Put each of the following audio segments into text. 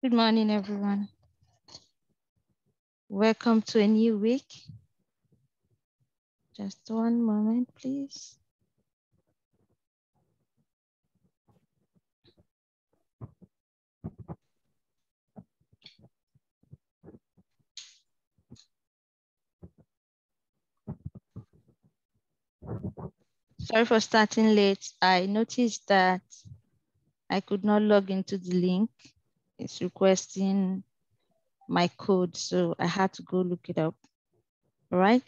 Good morning, everyone. Welcome to a new week. Just one moment, please. Sorry for starting late. I noticed that I could not log into the link. It's requesting my code, so I had to go look it up. All right.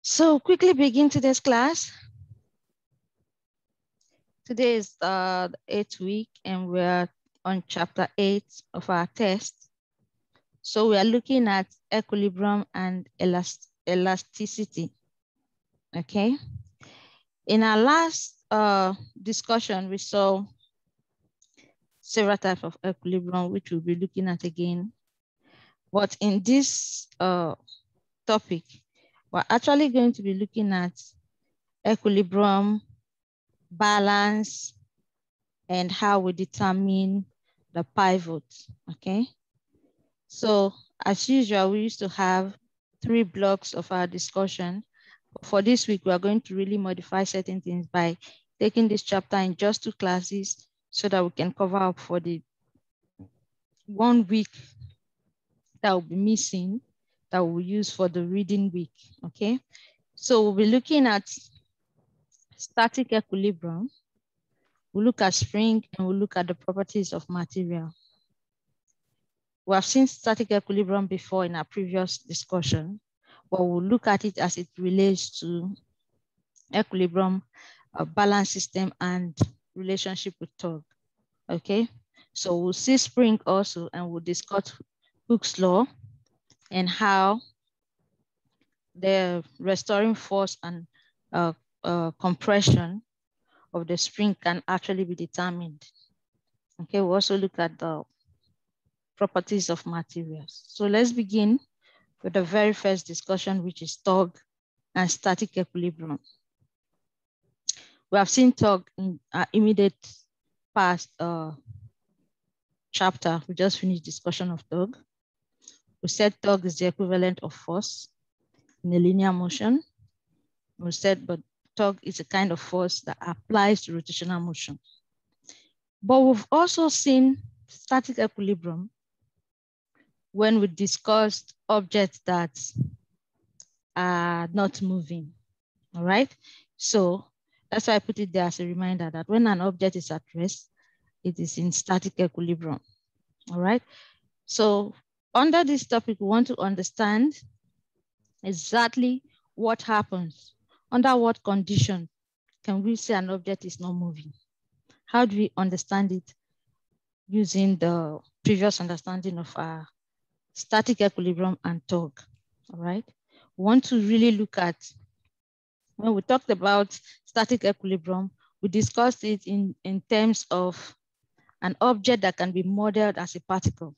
So quickly begin today's class. Today is the 8th week, and we're on chapter 8 of our test. So we are looking at equilibrium and elasticity. Okay. In our last discussion, we saw several types of equilibrium, which we'll be looking at again. But in this topic, we're actually going to be looking at equilibrium, balance, and how we determine the pivot, okay? So as usual, we used to have 3 blocks of our discussion. For this week, we are going to really modify certain things by taking this chapter in just 2 classes so that we can cover up for the 1 week that will be missing that we'll use for the reading week, okay? So we'll be looking at static equilibrium. We'll look at spring and we'll look at the properties of material. We have seen static equilibrium before in our previous discussion, but we'll look at it as it relates to equilibrium, balance system, and relationship with torque, okay? So we'll see spring also, and we'll discuss Hooke's law and how the restoring force and compression of the spring can actually be determined. Okay, we'll also look at the properties of materials. So let's begin with the very first discussion, which is torque and static equilibrium. We have seen torque in our immediate past chapter. We just finished discussion of torque. We said torque is the equivalent of force in a linear motion. We said, but torque is a kind of force that applies to rotational motion. But we've also seen static equilibrium when we discussed objects that are not moving, all right? So that's why I put it there as a reminder that when an object is at rest, it is in static equilibrium, all right? So under this topic, we want to understand exactly what happens. Under what condition can we say an object is not moving? How do we understand it using the previous understanding of our static equilibrium and torque, all right? We want to really look at, when we talked about static equilibrium, we discussed it in terms of an object that can be modeled as a particle.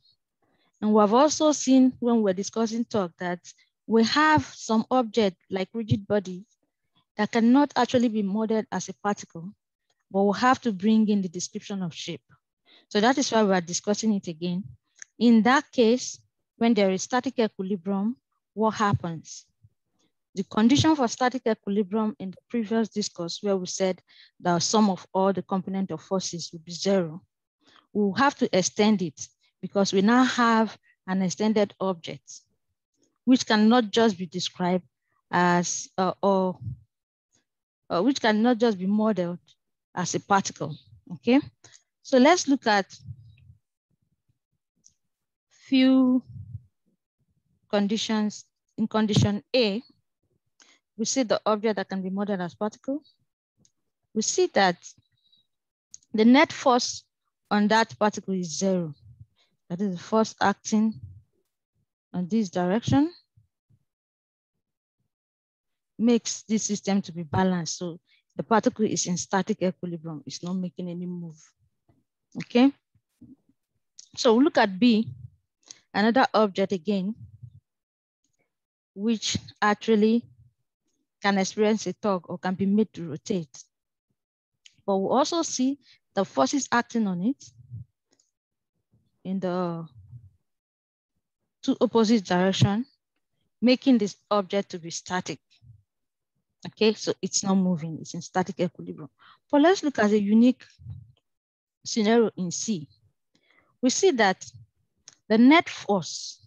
And we have also seen when we're discussing torque that we have some object like rigid bodies that cannot actually be modeled as a particle, but we'll have to bring in the description of shape. So that is why we are discussing it again. In that case, when there is static equilibrium, what happens? The condition for static equilibrium in the previous discourse, where we said the sum of all the component of forces will be 0, we'll have to extend it because we now have an extended object, which cannot just be described as, which cannot just be modeled as a particle, okay? So let's look at few conditions. In condition A, we see the object that can be modeled as particle. We see that the net force on that particle is 0. That is the force acting on this direction makes this system to be balanced. So the particle is in static equilibrium. It's not making any move, okay? So we look at B, another object again, which actually can experience a torque or can be made to rotate. But we also see the forces acting on it in the two opposite direction, making this object to be static. Okay, so it's not moving, it's in static equilibrium. But let's look at a unique scenario in C. We see that the net force,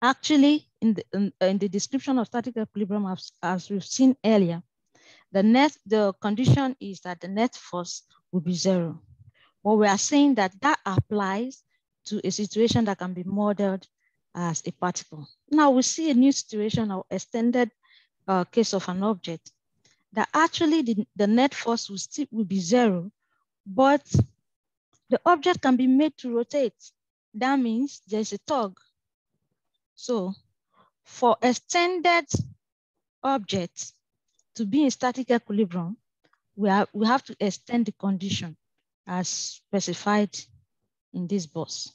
actually in the description of static equilibrium, as we've seen earlier, the condition is that the net force will be 0. But we are saying that that applies to a situation that can be modeled as a particle. Now we see a new situation or extended case of an object that actually the net force will be 0, but the object can be made to rotate. That means there's a tug. So for extended objects to be in static equilibrium, we have to extend the condition as specified in this box.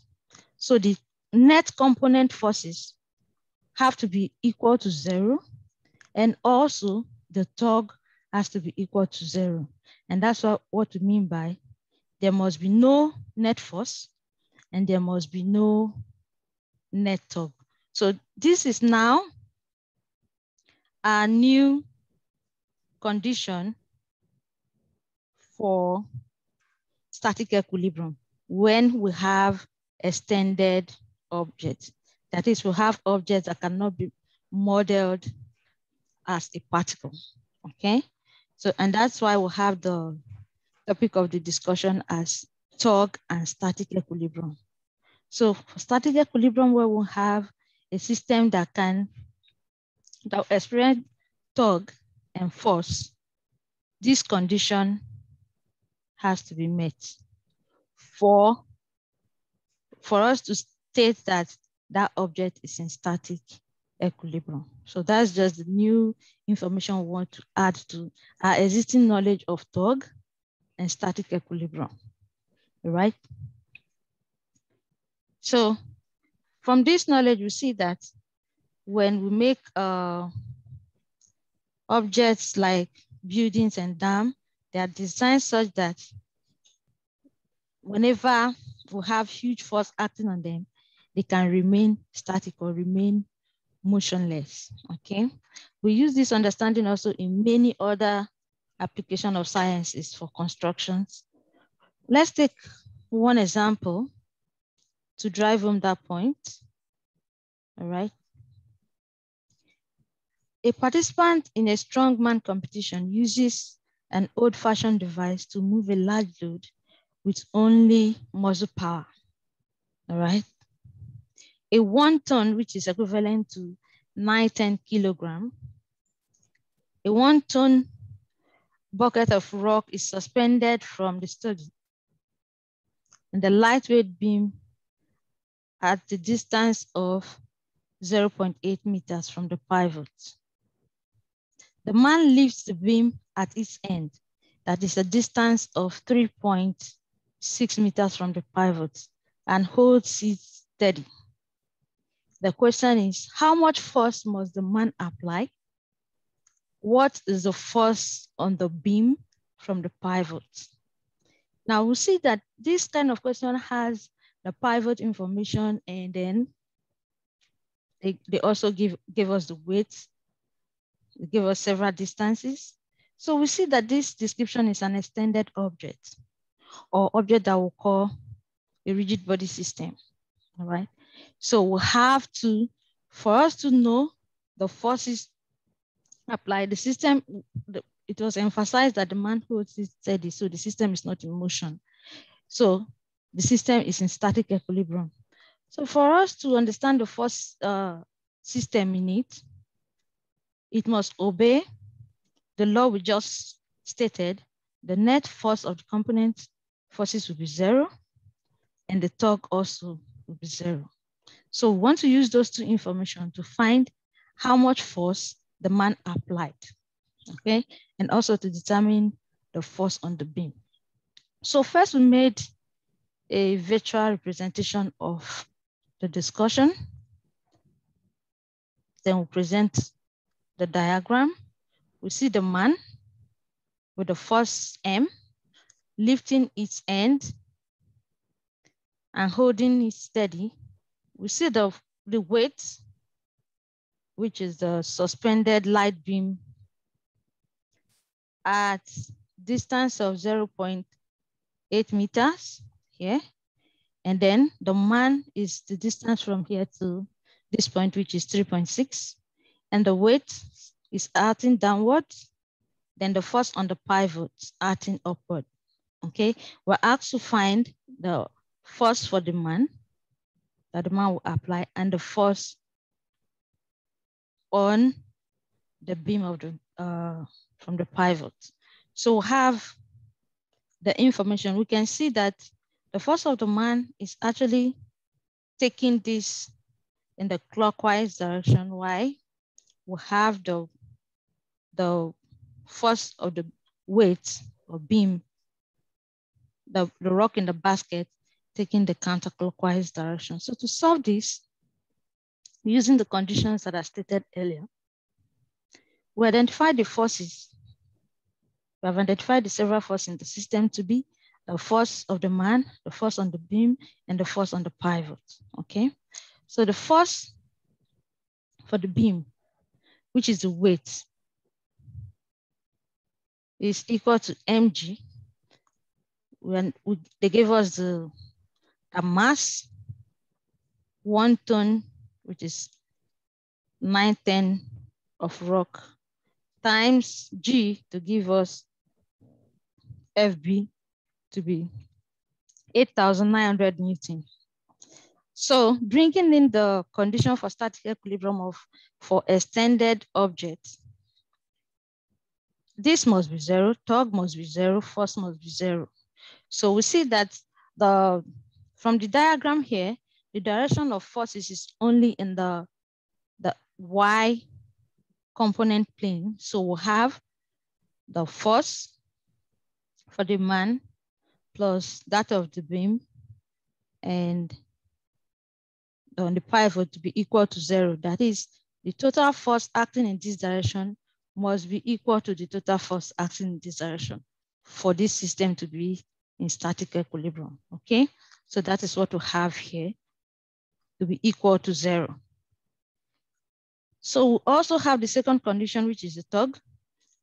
So the net component forces have to be equal to 0, and also the tug has to be equal to 0. And that's what we mean by there must be no net force and there must be no net tug. So this is now a new condition for static equilibrium when we have extended objects. That is, we have objects that cannot be modeled as a particle, okay? So, and that's why we have the topic of the discussion as tug and static equilibrium. So for static equilibrium, where we have a system that experience tug and force, this condition has to be met for us to state that that object is in static equilibrium. So that's just the new information we want to add to our existing knowledge of tug and static equilibrium, all right? So from this knowledge, we see that when we make objects like buildings and dams, they are designed such that whenever we have huge force acting on them, they can remain static or remain motionless, okay? We use this understanding also in many other applications of sciences for constructions. Let's take one example to drive home that point, all right? A participant in a strongman competition uses an old-fashioned device to move a large load with only muscle power, all right? A 1 ton, which is equivalent to 910 kilograms, a 1 ton bucket of rock is suspended from the study, and the lightweight beam at the distance of 0.8 meters from the pivot. The man lifts the beam at its end, that is a distance of 3.6 meters from the pivot, and holds it steady. The question is, how much force must the man apply? What is the force on the beam from the pivot? Now we see that this kind of question has the pivot information, and then they also give us the weight. They give us several distances. So we see that this description is an extended object, or object that we'll call a rigid body system, all right? So we have to, for us to know the forces applied, the system, it was emphasized that the man holds it steady, so the system is not in motion. So the system is in static equilibrium. So for us to understand the force system in it, it must obey the law we just stated. The net force of the component forces will be 0, and the torque also will be 0. So we want to use those two information to find how much force the man applied, okay? And also to determine the force on the beam. So first we made a virtual representation of the discussion. Then we present the diagram. We see the man with the force M lifting its end and holding it steady, we see the weight, which is the suspended light beam at distance of 0.8 meters here. And then the man is the distance from here to this point, which is 3.6. And the weight is acting downward. Then the force on the pivot acting upward. Okay, we're asked to find the force for the man that the man will apply and the force on the beam of the from the pivot. So we have the information. We can see that the force of the man is actually taking this in the clockwise direction. Why? We have the force of the weight or beam, the rock in the basket, taking the counterclockwise direction. So to solve this, using the conditions that I stated earlier, we identify the forces. We have identified the several forces in the system to be the force of the man, the force on the beam, and the force on the pivot, okay? So the force for the beam, which is the weight, is equal to mg. They gave us the mass, 1 ton, which is 910 of rock, times g to give us FB to be 8,900 Newton. So bringing in the condition for static equilibrium for extended objects, this must be 0, torque must be 0, force must be 0. So we see that from the diagram here, the direction of forces is only in the y component plane. So we'll have the force for the man plus that of the beam and on the pivot to be equal to 0. That is, the total force acting in this direction must be equal to the total force acting in this direction for this system to be in static equilibrium, okay? So that is what we have here, to be equal to 0. So we also have the second condition, which is the torque.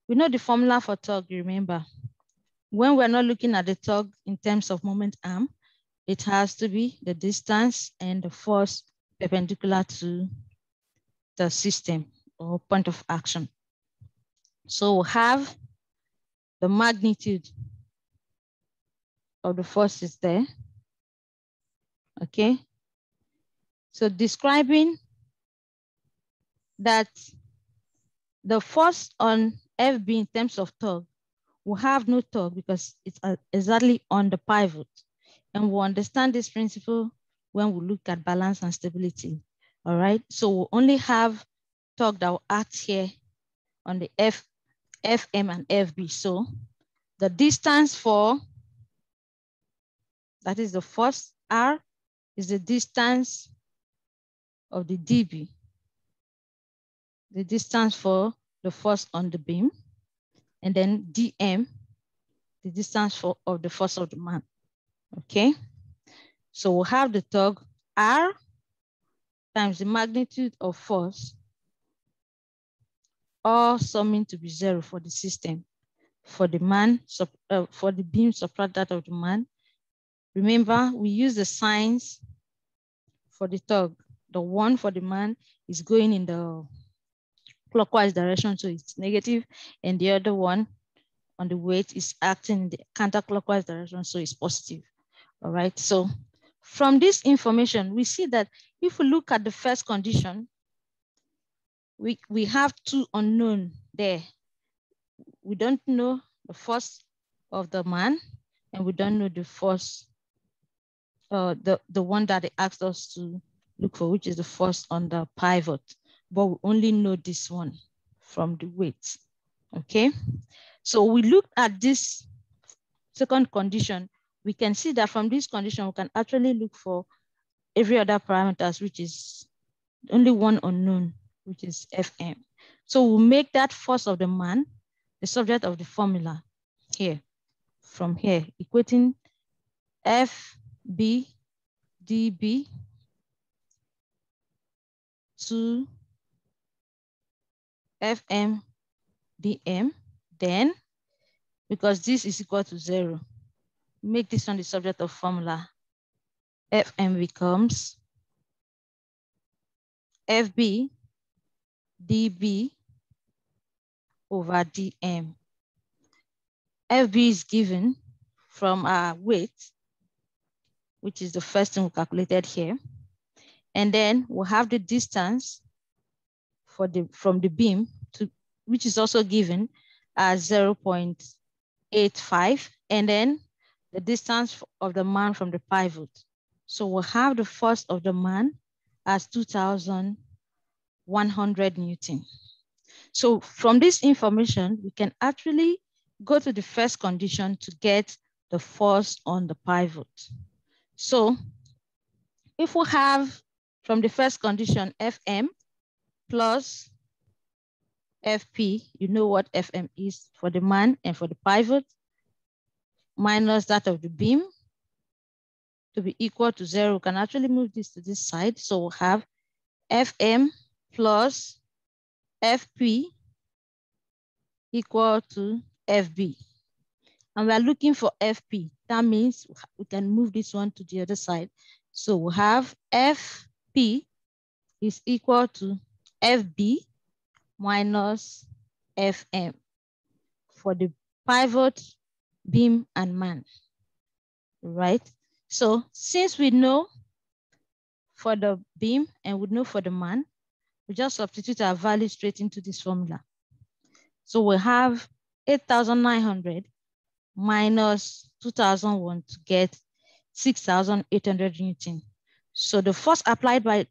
We know the formula for torque, remember. When we're not looking at the torque in terms of moment arm, it has to be the distance and the force perpendicular to the system or point of action. So we'll have the magnitude of the forces there, okay? So describing that the force on FB in terms of torque will have no torque because it's exactly on the pivot. And we'll understand this principle when we look at balance and stability, all right? So we'll only have torque that will act here on the FM and FB. So the distance for, that is the force R, is the distance of the dB, the distance for the force on the beam, and then dm, the distance of the force of the man, okay? So we'll have the torque R times the magnitude of force, all summing to be 0 for the system. For the man, for the beam, subtract that of the man. Remember, we use the signs for the torque. The one for the man is going in the clockwise direction, so it's negative, and the other one on the weight is acting in the counterclockwise direction, so it's positive. All right, so from this information, we see that if we look at the first condition, we have two unknown there. We don't know the force of the man, and we don't know the force, the one that they asked us to look for, which is the force on the pivot. But we only know this one from the weight, okay? So we look at this second condition, we can see that from this condition, we can actually look for every other parameters, which is only one unknown, which is Fm. So we'll make that force of the man the subject of the formula here, from here, equating Fb dB to Fm dm. Then, because this is equal to 0, make this one the subject of formula. Fm becomes Fb dB over dm. Fb is given from our weight, which is the first thing we calculated here. And then we'll have the distance from the beam, which is also given as 0.85, and then the distance of the man from the pivot. So we'll have the force of the man as 2,100 Newton. So from this information, we can actually go to the first condition to get the force on the pivot. So if we have from the first condition Fm plus Fp, you know what Fm is for the man and for the pivot, minus that of the beam to be equal to 0. We can actually move this to this side. So we'll have Fm plus Fp equal to Fb. And we're looking for Fp. That means we can move this one to the other side. So we'll have Fp is equal to Fb minus Fm for the pivot, beam, and man, right? So since we know for the beam and we know for the man, we just substitute our value straight into this formula. So we have 8,900 minus 2,001 to get 6,800 Newton. So the force applied by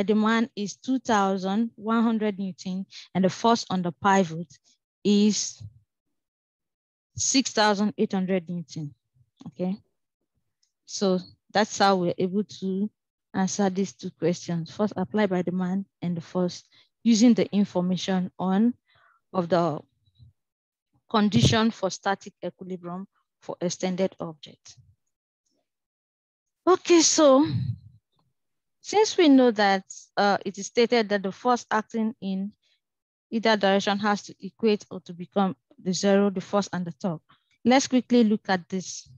the man is 2,100 Newton, and the force on the pivot is 6,800 Newton, okay? So that's how we're able to answer these two questions, force applied by the man and the force using the information of the condition for static equilibrium for extended objects. Okay, so since we know that it is stated that the force acting in either direction has to equate or to become the 0, the force and the torque, let's quickly look at this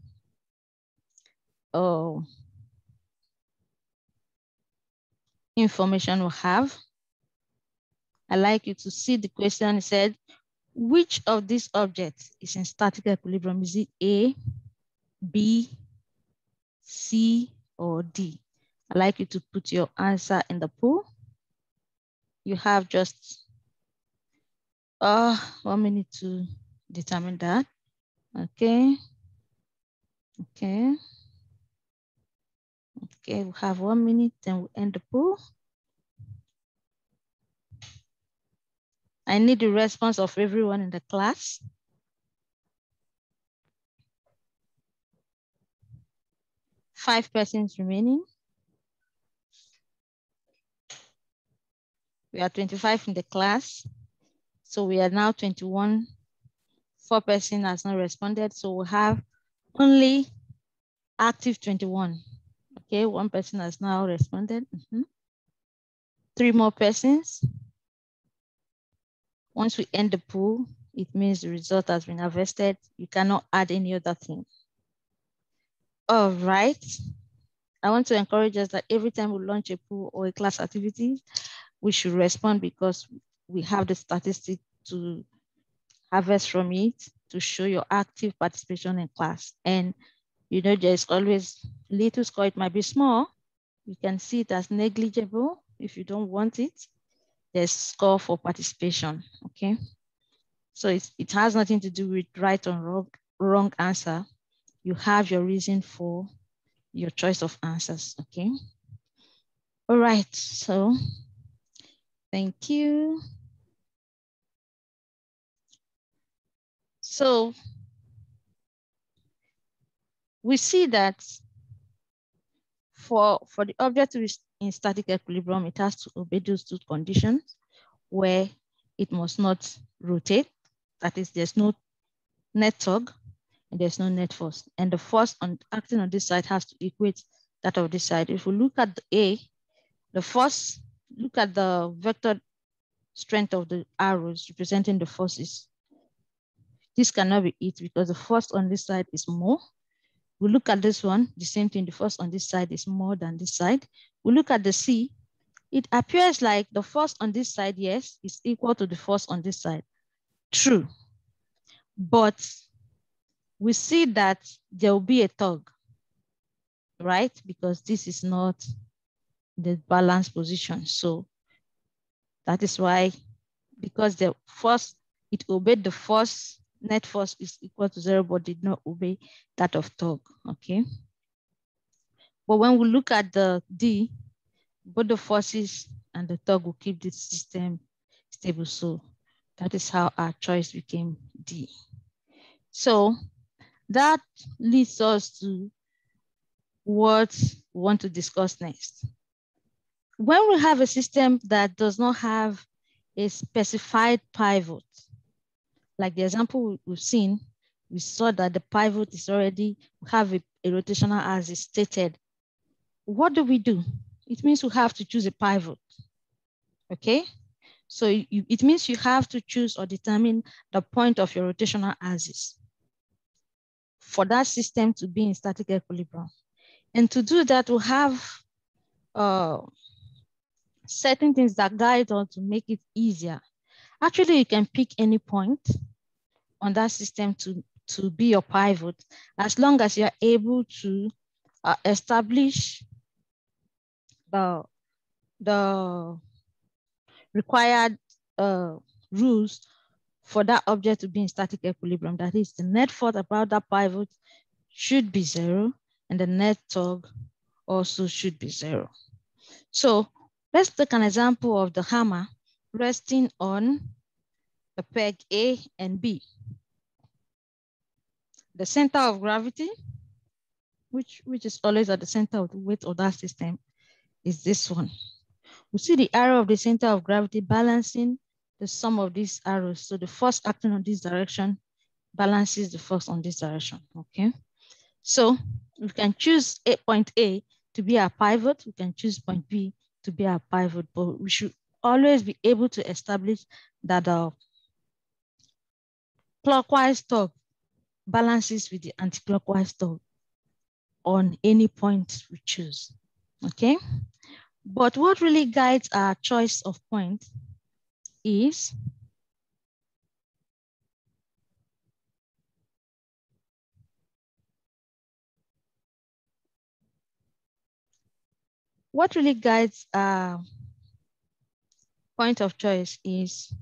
information we have. I'd like you to see the question. It said, which of these objects is in static equilibrium? Is it A, B, C, or D? I'd like you to put your answer in the pool. You have just 1 minute to determine that. Okay. Okay. Okay, we have 1 minute, then we'll end the pool. I need the response of everyone in the class. Five persons remaining. We are 25 in the class. So we are now 21. 4 persons has not responded. So we have only active 21. Okay, 1 person has now responded. 3 more persons. Once we end the pool, it means the result has been harvested. You cannot add any other thing. All right. I want to encourage us that every time we launch a pool or a class activity, we should respond because we have the statistics to harvest from it to show your active participation in class. And you know, there's always little score. It might be small. You can see it as negligible. If you don't want it, there's score for participation, okay? So it has nothing to do with right or wrong answer. You have your reason for your choice of answers, okay? All right, so thank you. So we see that for the object to be in static equilibrium, it has to obey those two conditions where it must not rotate. That is, there's no net tug and there's no net force. And the force acting on this side has to equate that of this side. If we look at the A, the first, look at the vector strength of the arrows representing the forces. This cannot be it because the force on this side is more. We look at this one, the same thing, the force on this side is more than this side. We look at the C, it appears like the force on this side, yes, is equal to the force on this side. True. But we see that there will be a tug, right? Because this is not the balanced position. So that is why, because the force, it obeyed the force, net force is equal to 0, but did not obey that of tug, okay? But when we look at the D, both the forces and the tug will keep this system stable. So that is how our choice became D. So that leads us to what we want to discuss next. When we have a system that does not have a specified pivot, like the example we've seen, we saw that the pivot is already, we have a rotational axis stated. What do? It means we have to choose a pivot, okay? So it means you have to choose or determine the point of your rotational axis for that system to be in static equilibrium. And to do that, we have certain things that guide us to make it easier. Actually, you can pick any point on that system to be your pivot, as long as you're able to establish the required rules for that object to be in static equilibrium. That is, the net force about that pivot should be 0, and the net tug also should be 0. So let's take an example of the hammer resting on the peg A and B. The center of gravity, which is always at the center of the weight of that system, is this one. We see the arrow of the center of gravity balancing the sum of these arrows. So the force acting on this direction balances the force on this direction, okay? So we can choose point A to be our pivot. We can choose point B to be our pivot, but we should always be able to establish that the clockwise tug balances with the anti-clockwise tug on any point we choose, okay? But what really guides our choice of point is what really guides our point of choice is,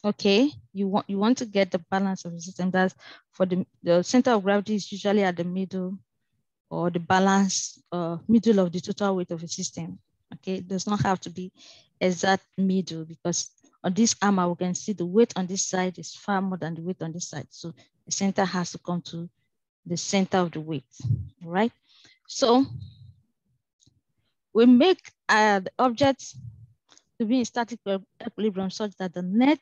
okay, you want to get the balance of the system. That's for the center of gravity is usually at the middle, or the balance middle of the total weight of a system. Okay, it does not have to be exact middle, because on this hammer we can see the weight on this side is far more than the weight on this side. So the center has to come to the center of the weight, right? So we make the object to be in static equilibrium such that the net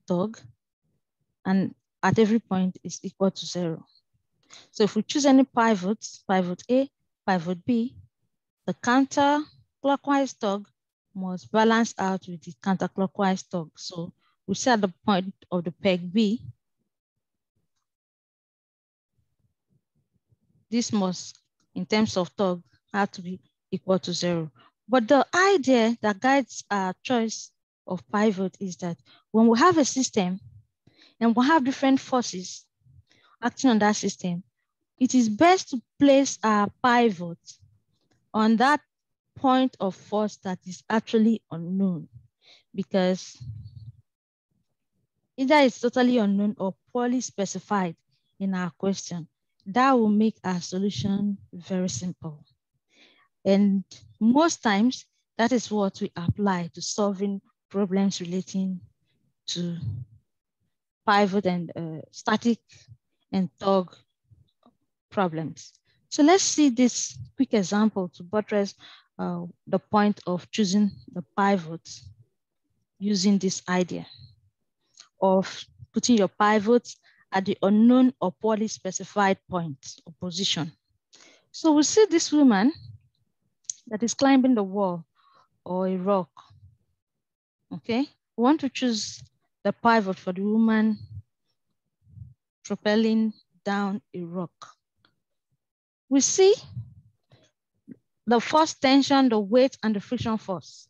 tug and at every point is equal to 0. So if we choose any pivots, pivot A, pivot B, the counterclockwise tug must balance out with the counterclockwise tug. So we say at the point of the peg B, this must, in terms of tug, have to be equal to 0. But the idea that guides our choice of pivot is that when we have a system and we have different forces acting on that system, it is best to place our pivot on that point of force that is actually unknown, because either it's totally unknown or poorly specified in our question. That will make our solution very simple. And most times, that is what we apply to solving problems relating to pivot and static and tug problems. So let's see this quick example to buttress the point of choosing the pivot using this idea of putting your pivots at the unknown or poorly specified point or position. So we see this woman that is climbing the wall or a rock. Okay, we want to choose the pivot for the woman propelling down a rock. We see the force, tension, the weight, and the friction force.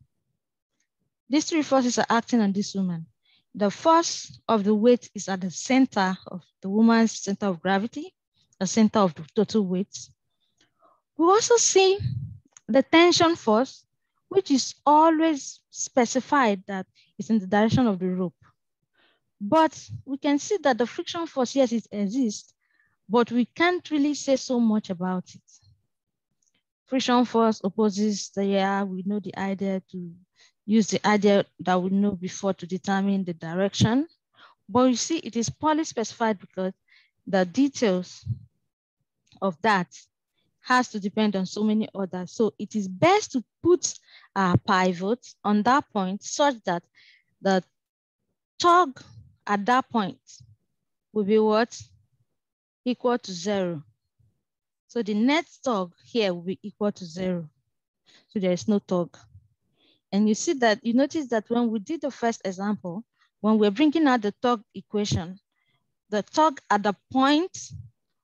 These three forces are acting on this woman. The force of the weight is at the center of the woman's center of gravity, the center of the total weight. We also see the tension force, which is always specified that it's in the direction of the rope. But we can see that the friction force, yes, it exists, but we can't really say so much about it. Friction force opposes the air. We know the idea to use the idea that we know before to determine the direction. But you see, it is poorly specified because the details of that has to depend on so many others. So it is best to put a pivot on that point such that the torque at that point will be what? Equal to 0. So the net torque here will be equal to 0. So there is no torque. And you see that, you notice that when we did the first example, when we're bringing out the torque equation, the torque at the point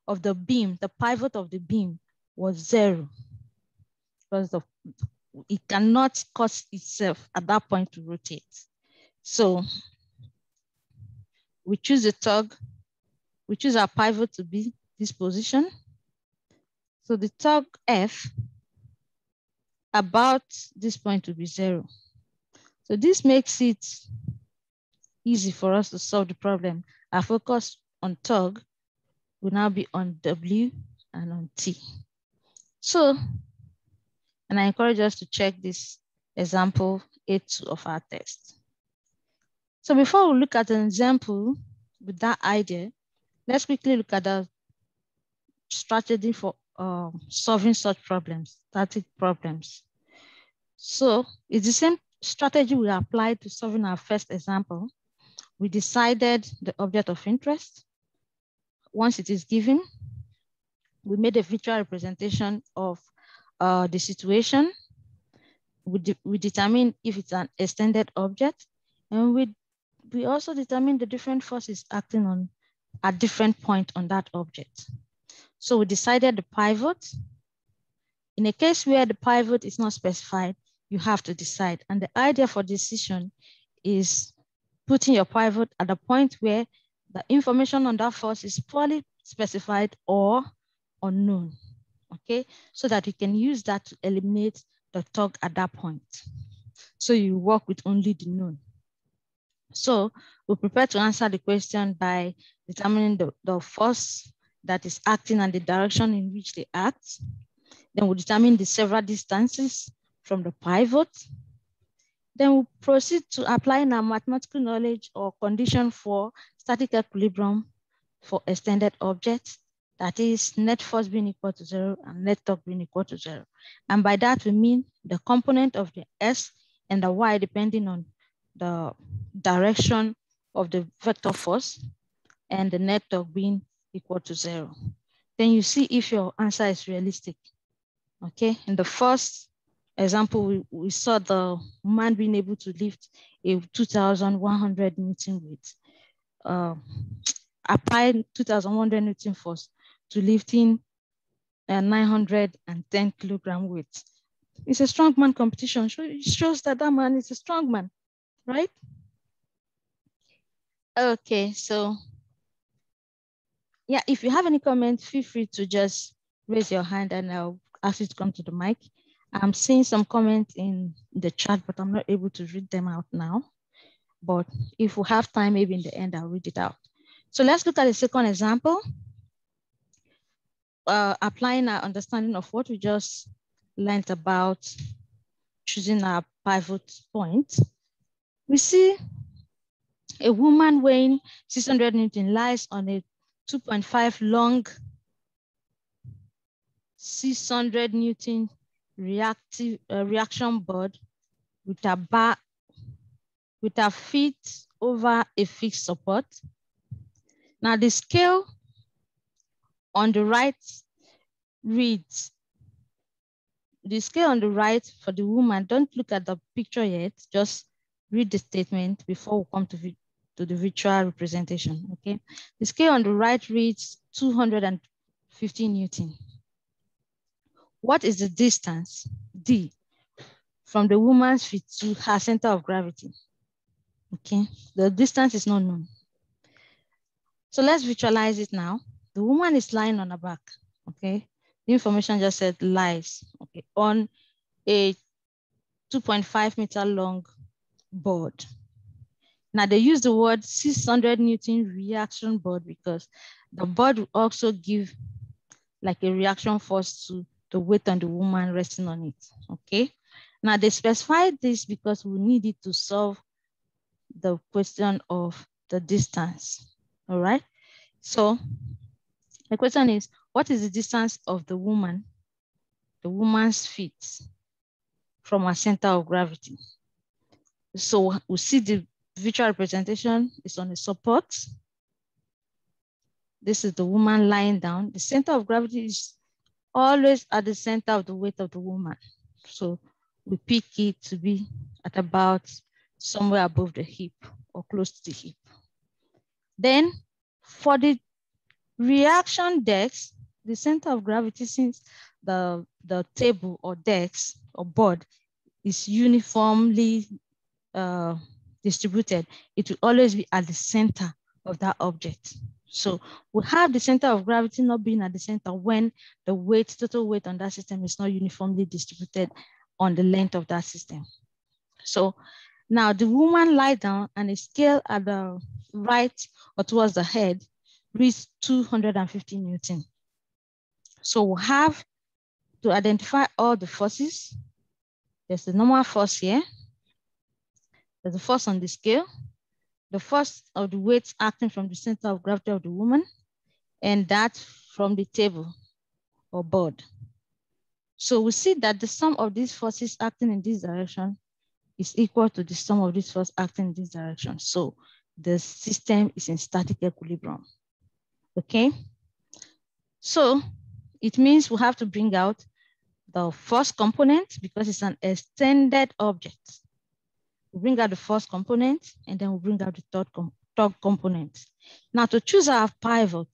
of the beam, the pivot of the beam was 0. Because it cannot cause itself at that point to rotate. So we choose the torque, we choose our pivot to be this position. So the torque F about this point to be 0. So this makes it easy for us to solve the problem. Our focus on torque will now be on W and on T. So, and I encourage us to check this example A2 of our test. So before we look at an example with that idea, let's quickly look at the strategy for solving such problems, static problems. So it's the same strategy we applied to solving our first example. We decided the object of interest. Once it is given, we made a visual representation of the situation. We determine if it's an extended object, and we also determine the different forces acting on at different point on that object. So we decided the pivot. In a case where the pivot is not specified, you have to decide. And the idea for decision is putting your pivot at the point where the information on that force is poorly specified or unknown, okay? So that you can use that to eliminate the torque at that point. So you work with only the known. So we prepare to answer the question by determining the force that is acting and the direction in which they act. Then we determine the several distances from the pivot. Then we proceed to applying our mathematical knowledge or condition for static equilibrium for extended objects. That is net force being equal to 0 and net torque being equal to 0. And by that we mean the component of the S and the Y depending on the direction of the vector force and the net torque being equal to 0. Then you see if your answer is realistic. Okay, in the first example, we saw the man being able to lift a 2,100 Newton weight. Apply 2,100 Newton force to lifting a 910 kilogram weight. It's a strongman competition. It shows that that man is a strong man, right? Okay, so yeah, if you have any comments, feel free to just raise your hand and I'll ask you to come to the mic. I'm seeing some comments in the chat, but I'm not able to read them out now. But if we have time, maybe in the end, I'll read it out. So let's look at the second example. Applying our understanding of what we just learned about choosing our pivot point. We see a woman weighing 600 Newton lies on a 2.5 long 600 Newton reaction board with a bar with her feet over a fixed support. Now the scale on the right reads, the scale on the right for the woman, don't look at the picture yet, just read the statement before we come to the virtual representation, okay? The scale on the right reads 250 Newton. What is the distance, D, from the woman's feet to her center of gravity? Okay, the distance is not known. So let's visualize it now. The woman is lying on her back, okay? The information just said lies, okay, on a 2.5 meter long board. Now they use the word 600 Newton reaction board because the board will also give like a reaction force to the weight on the woman resting on it, okay? Now they specified this because we need it to solve the question of the distance, all right? So the question is, what is the distance of the woman's feet from her center of gravity? So we see the visual representation is on a support. This is the woman lying down. The center of gravity is always at the center of the weight of the woman. So we pick it to be at about somewhere above the hip or close to the hip. Then for the reaction decks, the center of gravity, since the table or decks or board is uniformly distributed, it will always be at the center of that object. So we have the center of gravity not being at the center when the weight, total weight on that system is not uniformly distributed on the length of that system. So now the woman lie down and a scale at the right or towards the head reads 250 Newton. So we'll have to identify all the forces. There's the normal force here. There's the force on the scale, the force of the weights acting from the center of gravity of the woman, and that from the table or board. So we see that the sum of these forces acting in this direction is equal to the sum of these forces acting in this direction. So the system is in static equilibrium, okay? So it means we have to bring out the first component because it's an extended object. We bring out the first component and then we bring out the third component. Now to choose our pivot,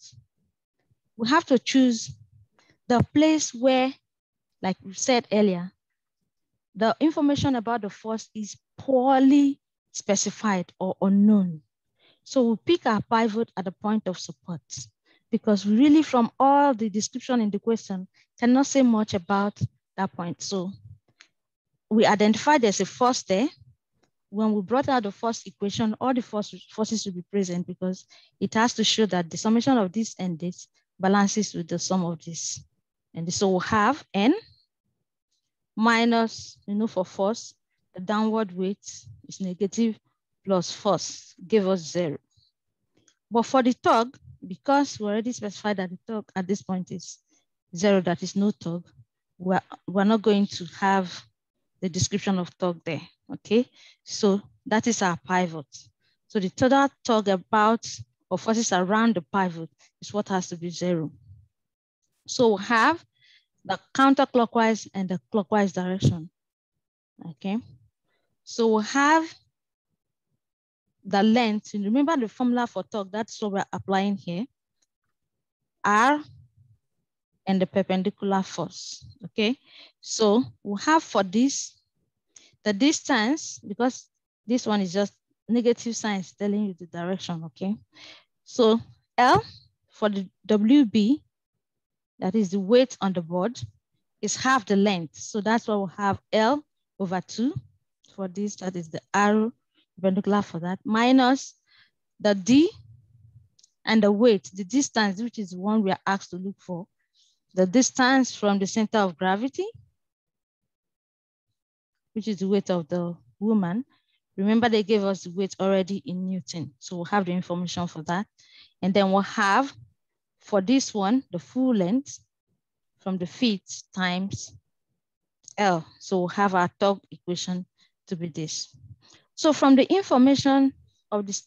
we have to choose the place where, like we said earlier, the information about the force is poorly specified or unknown. So we pick our pivot at the point of support because really from all the description in the question cannot say much about that point. So we identified there's a force there. When we brought out the first equation, all the forces will be present because it has to show that the summation of this and this balances with the sum of this. And so we'll have N minus, for force, the downward weight is negative plus force, give us 0. But for the torque, because we already specified that the torque at this point is 0, that is no torque, we're not going to have the description of torque there, okay? So that is our pivot. So the total torque about or forces around the pivot is what has to be 0. So we have the counterclockwise and the clockwise direction, okay? So we have the length, and remember the formula for torque, that's what we're applying here, R and the perpendicular force, okay? So we have for this, the distance, because this one is just negative signs telling you the direction, okay? So L for the WB, that is the weight on the board, is half the length. So that's why we'll have L over 2 for this, that is the arrow perpendicular for that, minus the D and the weight, the distance, which is the one we are asked to look for, the distance from the center of gravity, which is the weight of the woman. Remember, they gave us the weight already in Newton. So we'll have the information for that. And then we'll have, for this one, the full length from the feet times L. So we'll have our torque equation to be this. So from the information of this,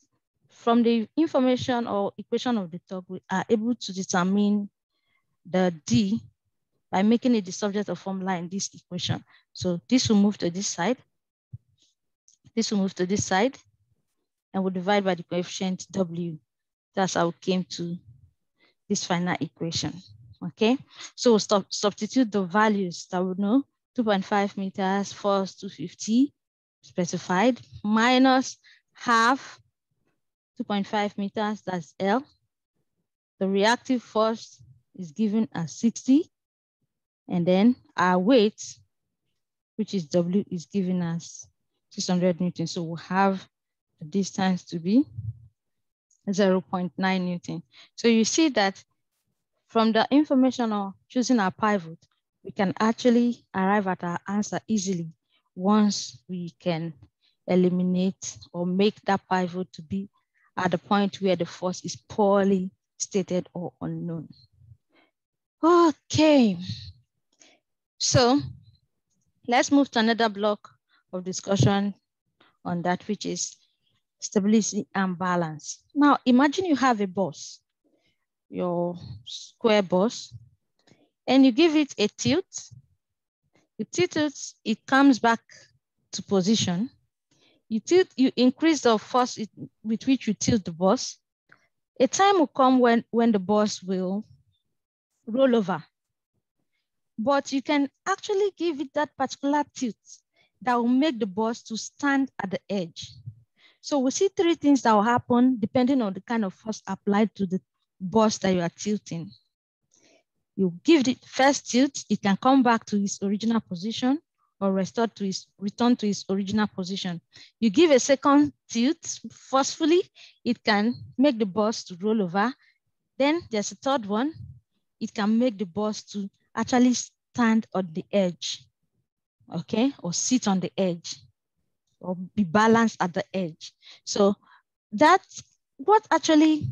from the information or equation of the torque, we are able to determine the D by making it the subject of formula in this equation. So this will move to this side. This will move to this side, and we'll divide by the coefficient W. That's how we came to this final equation. Okay, so we'll substitute the values that we know: 2.5 meters, force 250 specified, minus half 2.5 meters, that's L. The reactive force is given as 60, and then our weight, which is W, is given as 600 Newton. So we'll have the distance to be 0.9 Newton. So you see that from the information on choosing our pivot, we can actually arrive at our answer easily once we can eliminate or make that pivot to be at the point where the force is poorly stated or unknown. Okay, so let's move to another block of discussion on that, which is stability and balance. Now, imagine you have a bus, your square bus, and you give it a tilt. You tilt it, it comes back to position. You increase the force with which you tilt the bus. A time will come when the bus will roll over. But you can actually give it that particular tilt that will make the bus to stand at the edge. So we see three things that will happen depending on the kind of force applied to the bus that you are tilting. You give it first tilt, it can come back to its original position or return to its original position. You give a second tilt forcefully, it can make the bus to roll over. Then there's a third one, it can make the bus to actually stand on the edge, okay, or sit on the edge, or be balanced at the edge. So that's what actually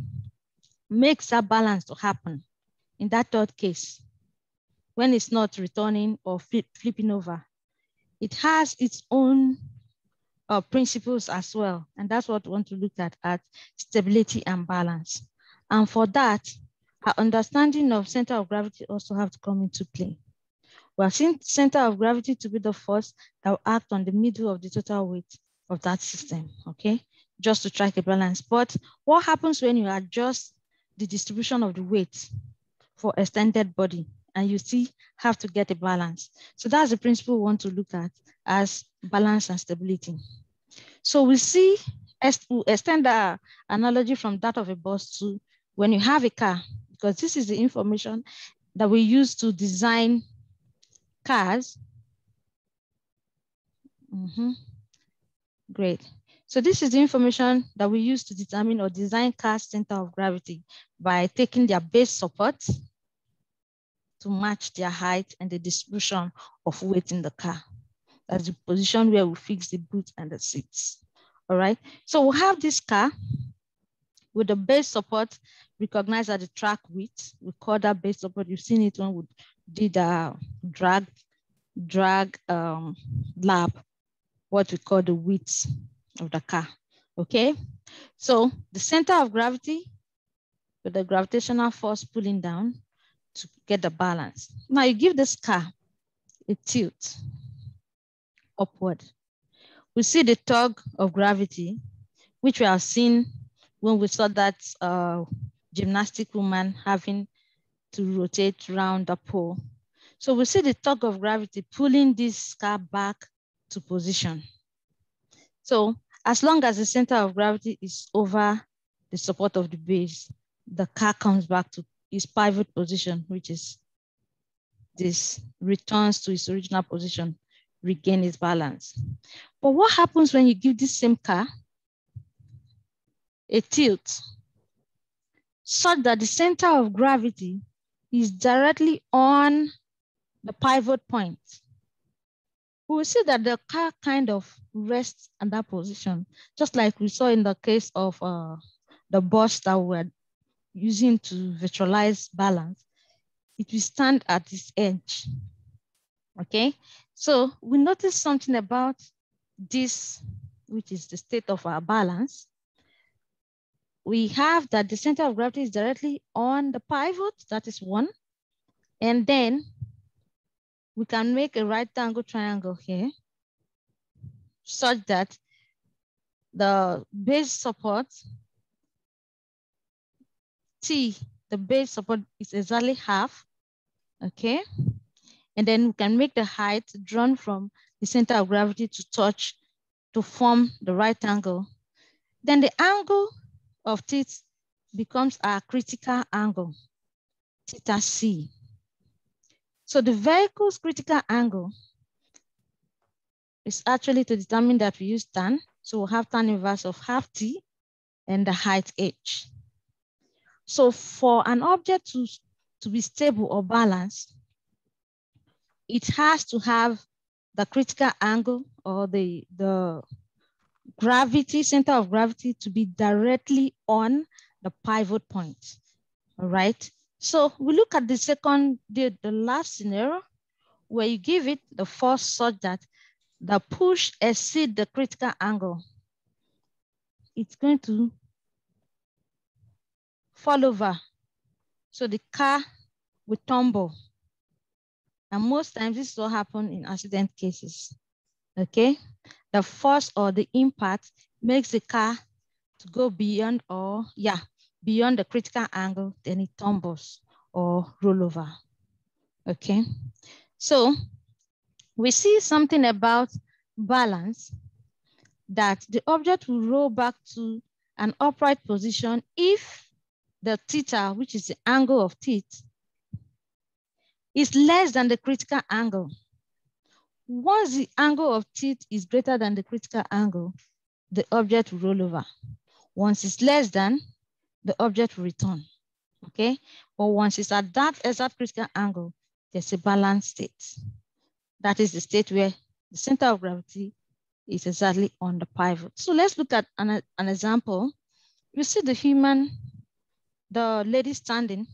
makes that balance to happen in that third case, when it's not returning or flipping over. It has its own principles as well, and that's what we want to look at stability and balance. And for that, our understanding of center of gravity also have to come into play. We have seen center of gravity to be the force that will act on the middle of the total weight of that system, okay? Just to strike a balance. But what happens when you adjust the distribution of the weight for extended body and you still have to get a balance? So that's the principle we want to look at as balance and stability. So we see, we'll extend the analogy from that of a bus to when you have a car, because this is the information that we use to design cars. Great. So this is the information that we use to determine or design cars' center of gravity by taking their base support to match their height and the distribution of weight in the car. That's the position where we fix the boot and the seats. All right. So we'll have this car with the base support recognized at the track width. We call that base support. You've seen it when we did a drag lab, what we call the width of the car. Okay. So the center of gravity with the gravitational force pulling down to get the balance. Now you give this car a tilt upward. We see the tug of gravity, which we have seen when we saw that gymnastic woman having to rotate around the pole. So we see the tug of gravity pulling this car back to position. So as long as the center of gravity is over the support of the base, the car comes back to its pivot position, which is this, returns to its original position, regain its balance. But what happens when you give this same car a tilt such that the center of gravity is directly on the pivot point? We will see that the car kind of rests in that position, just like we saw in the case of the bus that we're using to visualize balance. It will stand at this edge, okay? So we notice something about this, which is the state of our balance. We have that the center of gravity is directly on the pivot, that is one. And then we can make a right angle triangle here such that the base support T, the base support is exactly half, okay? And then we can make the height drawn from the center of gravity to touch to form the right angle. Then the angle of theta becomes our critical angle, theta C. So the vehicle's critical angle is actually to determine that we use tan. So we'll have tan inverse of half T and the height H. So for an object to be stable or balanced, it has to have the critical angle or the gravity, center of gravity to be directly on the pivot point, all right? So we look at the last scenario where you give it the force such that the push exceeds the critical angle. It's going to fall over. So the car will tumble. And most times this will happen in accident cases, okay? The force or the impact makes the car to go beyond beyond the critical angle, then it tumbles or roll over, okay? So we see something about balance, that the object will roll back to an upright position if the theta, which is the angle of theta, is less than the critical angle. Once the angle of theta is greater than the critical angle, the object will roll over. Once it's less than, the object will return, okay? But once it's at that exact critical angle, there's a balanced state. That is the state where the center of gravity is exactly on the pivot. So let's look at an example. You see the lady standing.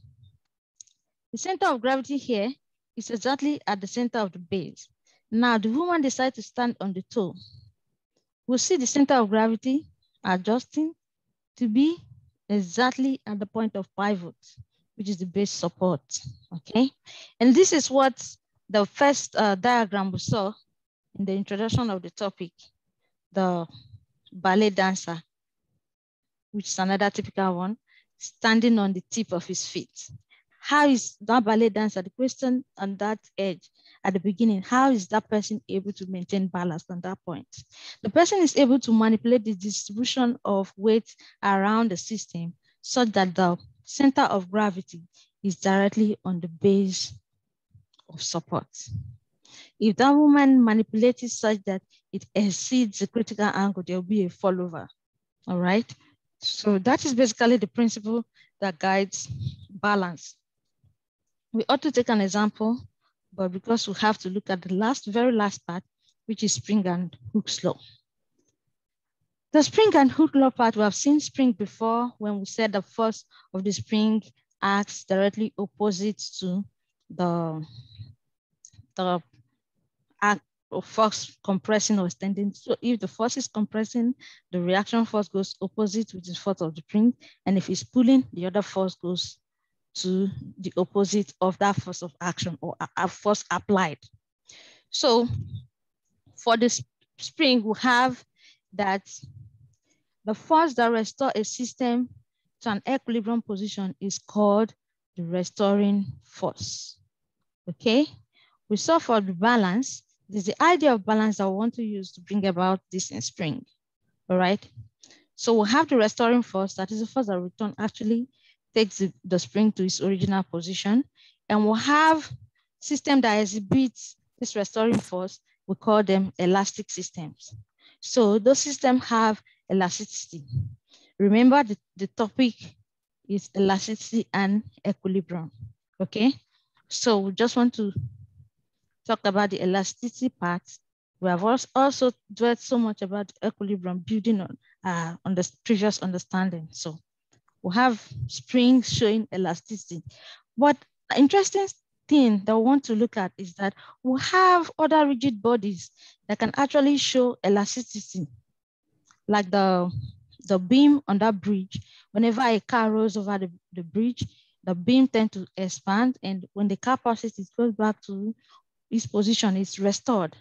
The center of gravity here is exactly at the center of the base. Now the woman decides to stand on the toe. We'll see the center of gravity adjusting to be exactly at the point of pivot, which is the base support, okay? And this is what the first diagram we saw in the introduction of the topic, the ballet dancer, which is another typical one, standing on the tip of his feet. How is that ballet dancer, the question on that edge at the beginning, how is that person able to maintain balance on that point? The person is able to manipulate the distribution of weight around the system such that the center of gravity is directly on the base of support. If that woman manipulates it such that it exceeds the critical angle, there will be a fallover, all right? So that is basically the principle that guides balance. We ought to take an example, but because we have to look at the very last part, which is spring and Hooke's law. The spring and Hooke's law part, we have seen spring before when we said the force of the spring acts directly opposite to the act of force compressing or extending. So if the force is compressing, the reaction force goes opposite, which is force of the spring. And if it's pulling, the other force goes to the opposite of that force of action or a force applied. So for the spring, we have that the force that restores a system to an equilibrium position is called the restoring force, okay? We saw for the balance, this is the idea of balance that we want to use to bring about this in spring, all right? So we'll have the restoring force, that is the force that return actually takes the spring to its original position. And we'll have system that exhibits this restoring force, we call them elastic systems. So those systems have elasticity. Remember the topic is elasticity and equilibrium, okay? So we just want to talk about the elasticity part. We have also dwelt so much about equilibrium building on the previous understanding. So we have springs showing elasticity. But the interesting thing that we want to look at is that we have other rigid bodies that can actually show elasticity, like the beam on that bridge. Whenever a car rolls over the bridge, the beam tends to expand, and when the car passes, it goes back to its position is restored.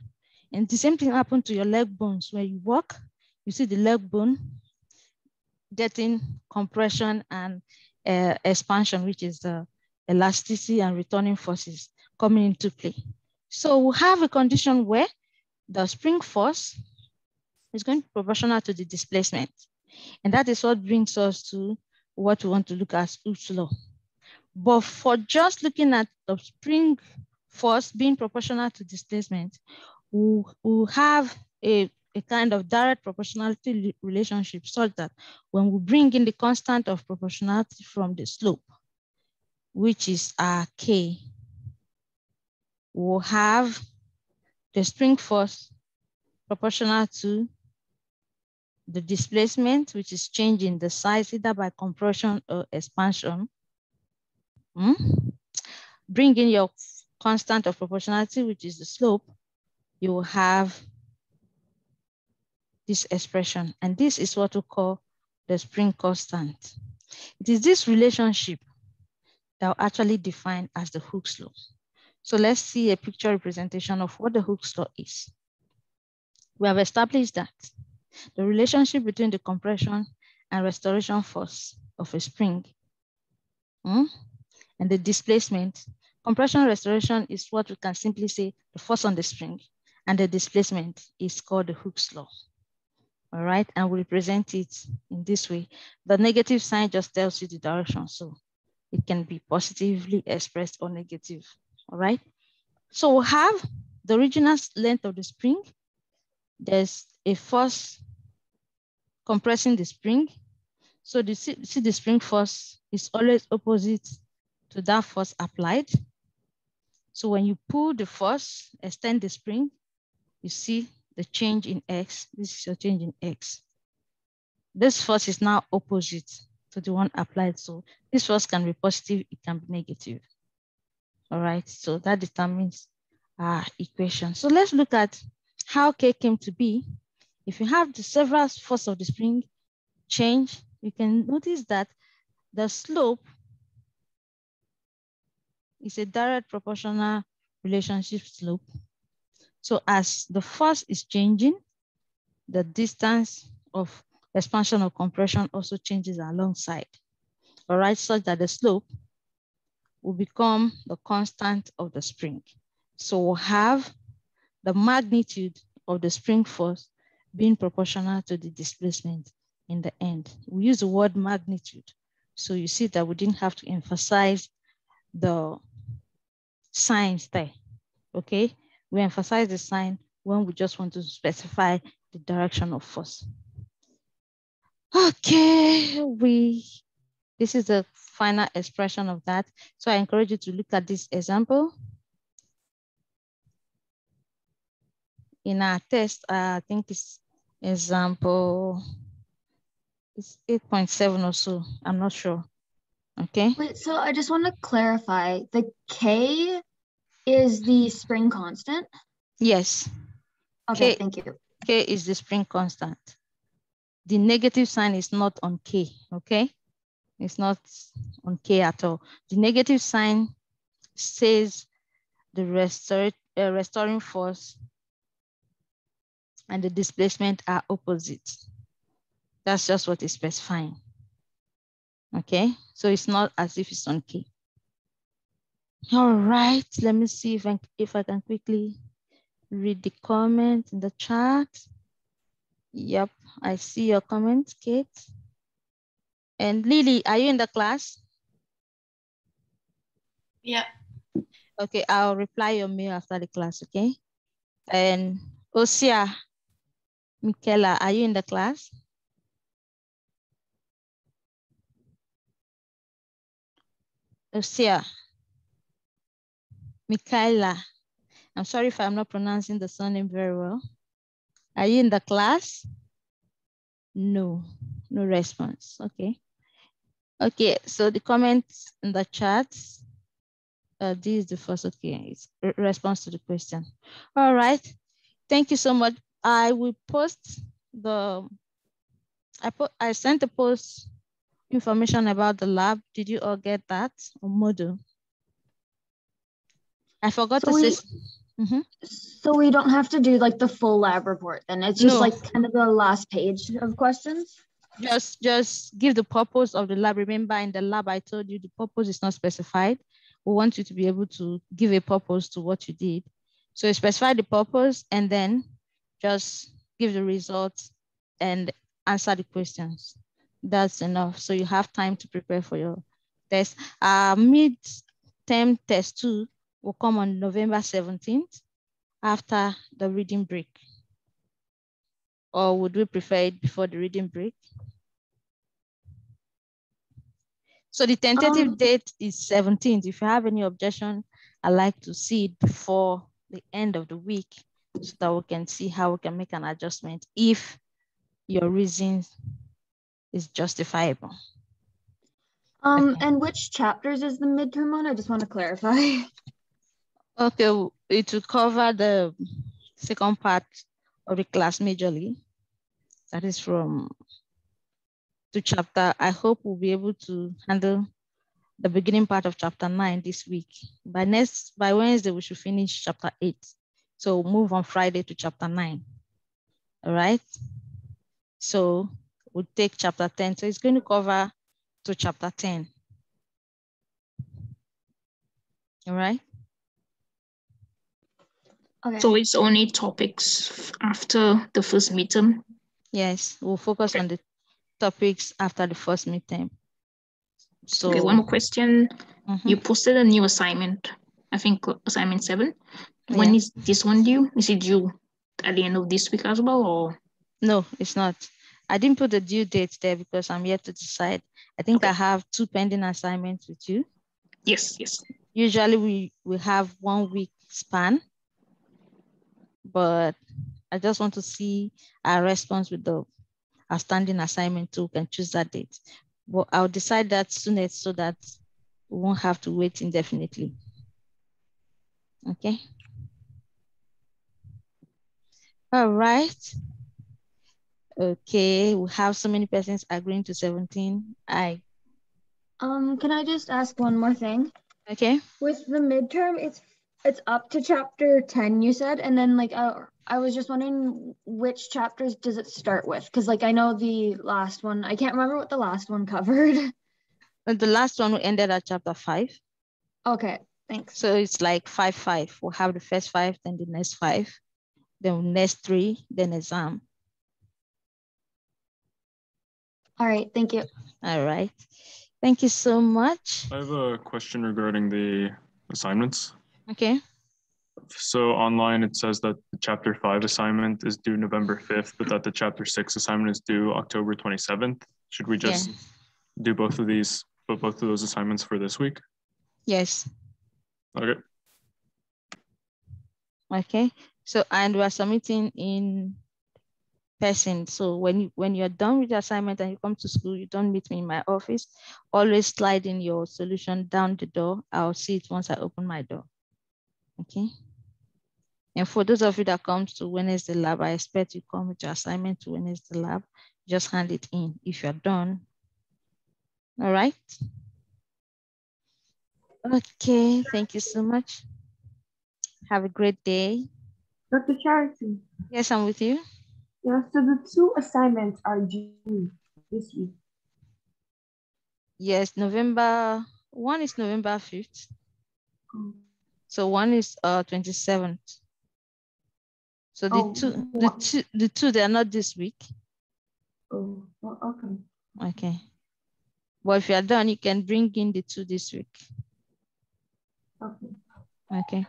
And the same thing happened to your leg bones. When you walk, you see the leg bone getting compression and expansion, which is the elasticity and returning forces coming into play. So we have a condition where the spring force is going to be proportional to the displacement. And that is what brings us to what we want to look at Hooke's law. But for just looking at the spring force being proportional to displacement, we'll have a kind of direct proportionality relationship such that when we bring in the constant of proportionality from the slope, which is our K, we'll have the spring force proportional to the displacement, which is changing the size either by compression or expansion. Bring in your constant of proportionality, which is the slope, you will have this expression. And this is what we call the spring constant. It is this relationship that will actually define as the Hooke's law. So let's see a picture representation of what the Hooke's law is. We have established that the relationship between the compression and restoration force of a spring and the displacement. Compression restoration is what we can simply say the force on the spring, and the displacement is called the Hooke's law. All right, and we represent it in this way. The negative sign just tells you the direction, so it can be positively expressed or negative. All right, so we have the original length of the spring. There's a force compressing the spring. So you see the spring force is always opposite to that force applied. So when you pull the force, extend the spring, you see the change in X. This is your change in X. This force is now opposite to the one applied. So this force can be positive, it can be negative. All right, so that determines our equation. So let's look at how K came to be. If you have the several force of the spring change, you can notice that the slope is a direct proportional relationship slope. So as the force is changing, the distance of expansion or compression also changes alongside. All right, such that the slope will become the constant of the spring. So we'll have the magnitude of the spring force being proportional to the displacement in the end. We use the word magnitude. So you see that we didn't have to emphasize the signs there, okay? We emphasize the sign when we just want to specify the direction of force. Okay, this is the final expression of that. So I encourage you to look at this example. In our test, I think it's example, it's 8.7 or so, I'm not sure, okay? Wait, so I just want to clarify, the K is the spring constant? Yes. Okay, thank you. K is the spring constant. The negative sign is not on K, okay? It's not on K at all. The negative sign says the restoring force and the displacement are opposite. That's just what it's specifying. Okay, so it's not as if it's on K. All right, let me see if I can quickly read the comment in the chat. Yep, I see your comment, Kate. And Lily, are you in the class? Yeah. Okay, I'll reply your mail after the class, okay? And Osia, Michaela, are you in the class? Osia, Michaela, I'm sorry if I'm not pronouncing the surname very well. Are you in the class? No, no response, okay. Okay, so the comments in the chat, this is the first, okay, it's response to the question. All right, thank you so much. I will post I sent a post information about the lab. Did you all get that on Moodle? I forgot to say. So we don't have to do like the full lab report then. It's just No. like kind of the last page of questions. Just give the purpose of the lab. Remember, in the lab, I told you the purpose is not specified. We want you to be able to give a purpose to what you did. So you specify the purpose and then just give the results and answer the questions. That's enough. So you have time to prepare for your test. Mid-term test 2 will come on November 17th after the reading break. Or would we prefer it before the reading break? So the tentative date is 17th. If you have any objection, I'd like to see it before the end of the week so that we can see how we can make an adjustment if your reason is justifiable. Okay. And which chapters is the midterm on? I just want to clarify. Okay, it will cover the second part of the class majorly. That is from to chapter. I hope we'll be able to handle the beginning part of chapter 9 this week. By Wednesday, we should finish chapter 8. So we'll move on Friday to chapter 9. All right. So we'll take chapter 10. So it's going to cover to chapter 10. All right. Okay. So it's only topics after the first midterm? Yes, we'll focus on the topics after the first midterm. So okay, one more question. You posted a new assignment, I think assignment 7. When is this one due? Is it due at the end of this week as well, or? No, it's not. I didn't put the due date there because I'm yet to decide. I think I have 2 pending assignments with you. Yes, yes. Usually we have 1 week span, but I just want to see our response with the outstanding assignment too. Can choose that date. But I'll decide that soonest so that we won't have to wait indefinitely. Okay. All right. Okay, we have so many persons agreeing to 17. Can I just ask one more thing? Okay. With the midterm, it's up to chapter 10, you said, and then like I was just wondering which chapters does it start with? Because like I know the last one, I can't remember what the last one covered. The last one ended at chapter 5. Okay, thanks. So it's like 5. We'll have the first 5, then the next 5, then next 3, then exam. All right, thank you. All right. Thank you so much. I have a question regarding the assignments. Okay. So online it says that the chapter 5 assignment is due November 5th, but that the chapter 6 assignment is due October 27th. Should we just do both of these, put both of those assignments for this week? Yes. Okay. Okay. So, and we're submitting in person. So when you're done with the assignment and you come to school, you don't meet me in my office. Always slide in your solution down the door. I'll see it once I open my door. Okay. And for those of you that comes to Wednesday lab, I expect you come with your assignment to Wednesday lab. Just hand it in if you're done. All right. Okay. Thank you so much. Have a great day. Dr. Charity. Yes, I'm with you. Yeah, so the 2 assignments are due this week. Yes, one is November 5th. So one is 27th. So the two, they are not this week. Oh, okay. Okay. Well, if you are done, you can bring in the 2 this week. Okay. Okay.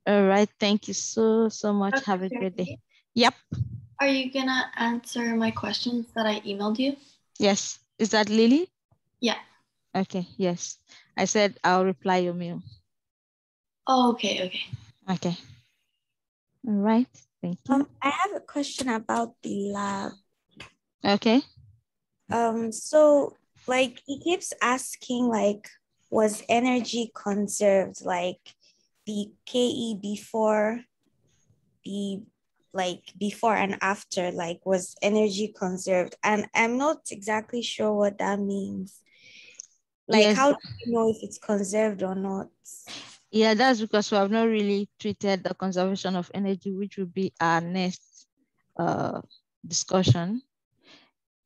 All right. Thank you so much. Dr. Have a great day. Charity? Yep. Are you gonna answer my questions that I emailed you? Yes. Is that Lily? Yeah. Okay. Yes. I said I'll reply your mail. Oh, okay. Okay. All right. Thank you. I have a question about the lab. Okay. So like he keeps asking like, was energy conserved, like the KE before and after, like was energy conserved? And I'm not exactly sure what that means. Like, yes. how do you know if it's conserved or not? Yeah, that's because we have not really treated the conservation of energy, which will be our next discussion.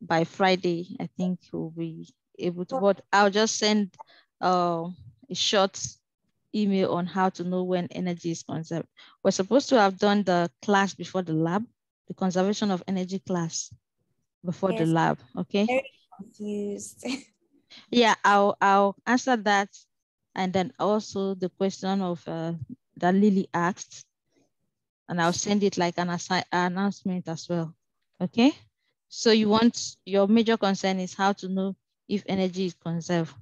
By Friday, I think we'll be able to, but I'll just send a short email on how to know when energy is conserved. We're supposed to have done the class before the lab, the conservation of energy class before the lab, okay? Very confused. Yeah, I'll answer that. And then also the question of that Lily asked, and I'll send it like an announcement as well, okay? So you want, your major concern is how to know if energy is conserved.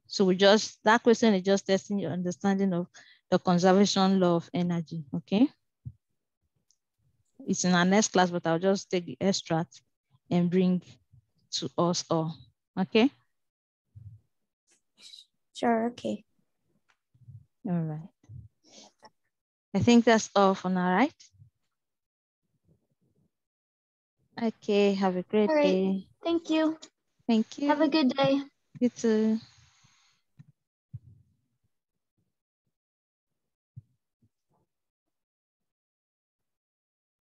So that question is just testing your understanding of the conservation law of energy, okay? It's in our next class, but I'll just take the extract and bring to us all, okay? Sure, okay. All right. I think that's all for now, right? Okay, have a great day. Thank you. Thank you. Have a good day. You too.